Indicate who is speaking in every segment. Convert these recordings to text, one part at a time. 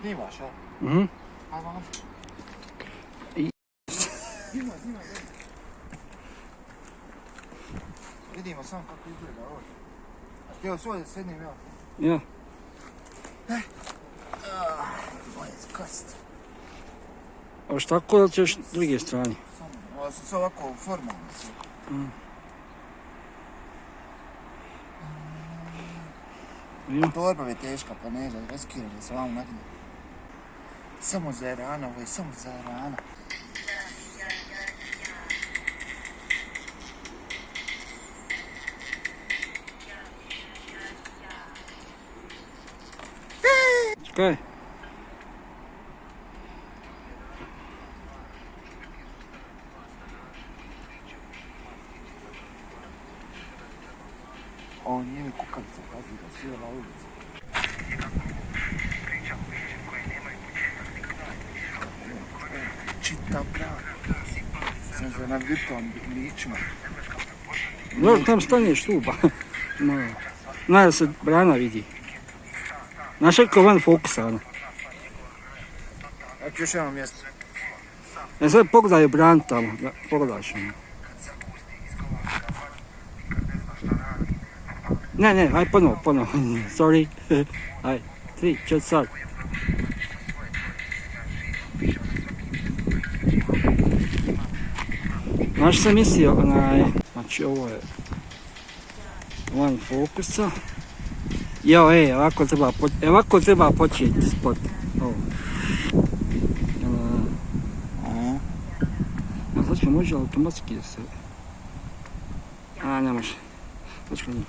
Speaker 1: Snimaš, a?
Speaker 2: Mhm.
Speaker 1: Ajmo.
Speaker 2: I-
Speaker 1: Snimaj. Vidimo samo kako izgleda ovo. A htio svoj da sednim, evo.
Speaker 2: Ja.
Speaker 1: Moje skast.
Speaker 2: Hoćeš tako ili ćeš s druge strane?
Speaker 1: Samo, ovo sam sve ovako formalno.
Speaker 2: Ja.
Speaker 1: Torba je teška, pa ne, riskirali se vam nadnje. Samo za Irana, ovo je samo za Irana.
Speaker 2: Čekaj.
Speaker 1: Ovo nije mi kukavica, pazi da sjela ulica. Čitav grad. Sam se na virtualnim ličima.
Speaker 2: Dobro, tam staneš tu, pa. Naj da se brana vidi. Znaš kako van fokusa, ono.
Speaker 1: Evo još jedno mjesto.
Speaker 2: Ja sad pogledaj bran tamo, da pogledaš ono. Ne, aj ponovo. Sorry. Aj, 3, 4 sad. Znaš sam mislio, znači ovo je van fokusa. Jo, ovako treba početi spot. Ovo. A znači može automatski da se... A, ne može. Točka nije.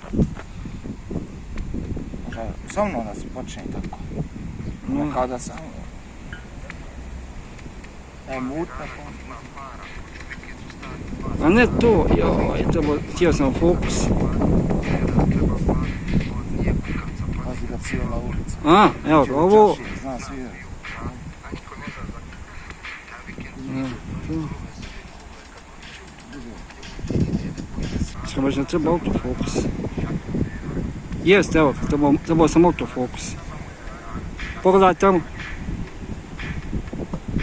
Speaker 1: Sa mnom da se počne tako.
Speaker 2: No.
Speaker 1: Kao da sam... mutno.
Speaker 2: A ne to, htio sam fokus.
Speaker 1: Pazi ga cijela ulica.
Speaker 2: A, evo ga, ovo...
Speaker 1: Zna svi.
Speaker 2: Što možda treba autofokus. Jeste, evo, trebao sam autofokus. Pogledaj tamo.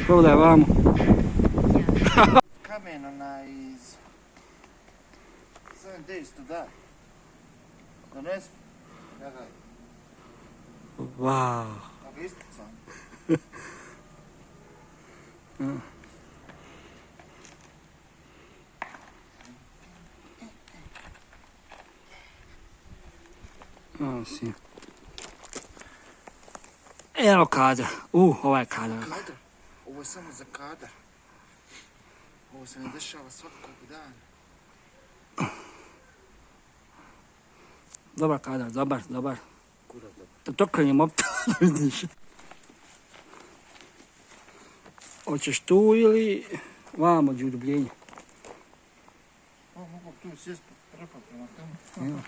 Speaker 2: Pogledaj vamo.
Speaker 1: Kamen onaj iz... 7 days to die. Dones... Gledaj,
Speaker 2: Wow.
Speaker 1: da ga isticam.
Speaker 2: Si. Evo kadar. Ovaj kadar.
Speaker 1: Kadar? Ovo je samo za kadar. Ovo se ne dešava svakog dana.
Speaker 2: Dobar kadar, dobar.
Speaker 1: Kura dobro.
Speaker 2: Da to krenim opet, vidiš. Hoćeš tu ili vamođu udubljenje?
Speaker 1: Mogu tu sjesti prepad prema tamo.
Speaker 2: Ja.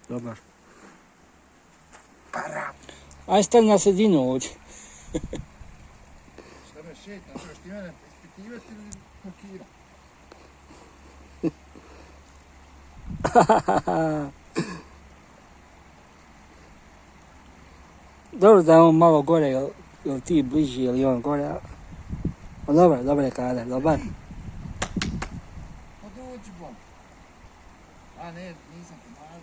Speaker 2: Dobar.
Speaker 1: Parap.
Speaker 2: Aj stani na sredinu ovdje.
Speaker 1: Šta me šetam, trebaš ti mene ispitivati ili parkirati?
Speaker 2: Dobro da je on malo gore, jel ti bliži ili on gore. Dobar je kadar, dobar.
Speaker 1: Pa dođi bom. A ne, nisam pomagao.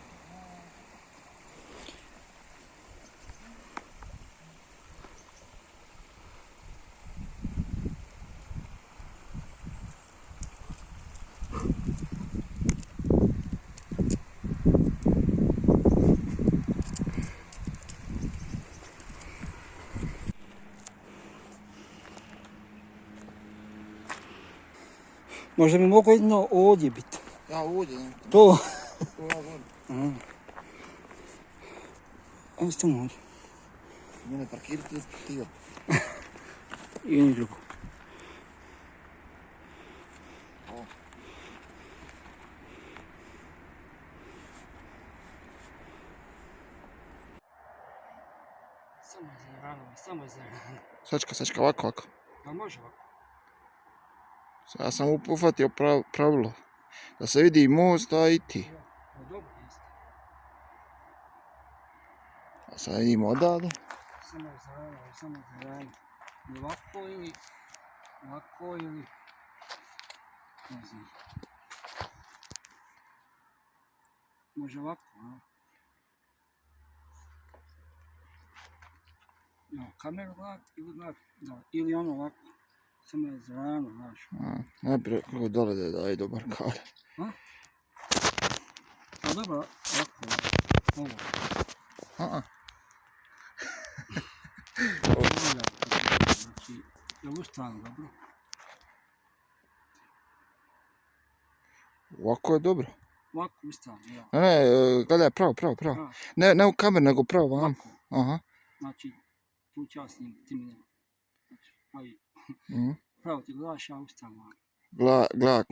Speaker 2: Možda mi mogu jedno ovdje biti.
Speaker 1: Ja ovdje.
Speaker 2: To.
Speaker 1: To ja volim.
Speaker 2: Ajde stani ovdje.
Speaker 1: Mene parkirati ili ispitivati.
Speaker 2: I ni drugo. Samo za rano, samo za rano.
Speaker 1: Sačka, ovako.
Speaker 2: Pa može ovako.
Speaker 1: Ja sam uhvatio pravilo. Da se vidi most, a i ti.
Speaker 2: Pa dobro jeste.
Speaker 1: A sad vidimo odavde.
Speaker 2: Samo za rano. Ovako ili, ne znam. Može ovako, a? No, kameru gledat ili ono ovako. Samo je za rano, znaš.
Speaker 1: Najprije kako dole da daje dobar kar.
Speaker 2: A dobro, ovako, ovo. Znači, je ovu stranu dobro?
Speaker 1: Ovako je dobro.
Speaker 2: Ovako u stranu, ja.
Speaker 1: Ne, gledaj pravo. Ne u kamer, nego pravo vam.
Speaker 2: Ovako.
Speaker 1: Aha.
Speaker 2: Znači, tu ću ja snimiti, ti mi ne. Znači, aji.
Speaker 1: Mhm.
Speaker 2: Pravo ti gledaš, ja u stranu.
Speaker 1: Gleda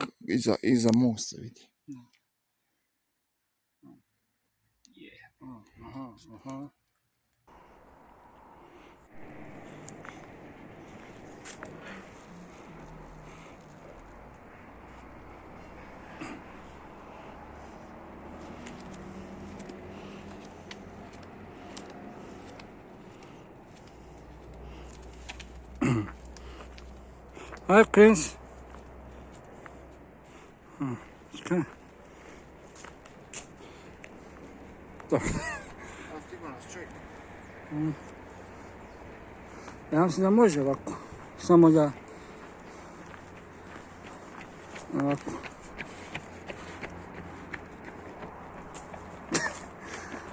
Speaker 1: iza mosta vidi.
Speaker 2: Je, aha. Ajde, kreni se. Skreni. Dobro.
Speaker 1: Stigo nas čovjek.
Speaker 2: Ja mislim da može ovako. Samo da... Ovako.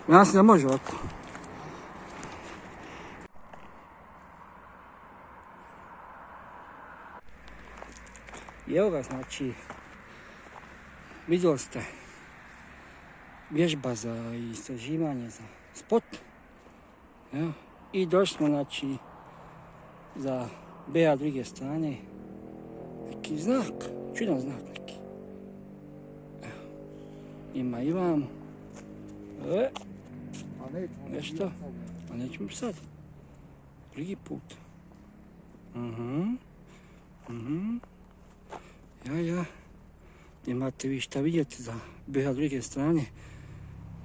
Speaker 2: Ja mislim da može ovako. I evo ga, znači, vidjeli ste, vježba za istraživanje, za spot. Evo. I došli smo, znači, za BA druge strane, neki znak, čudan znak neki. Evo. Ima i vamo. Nešto, a nećemo sad. Drugi put. Ja. Imate vi šta vidjeti za BH druge strane.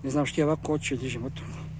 Speaker 2: Ne znam što ja ovako oči držim od toga.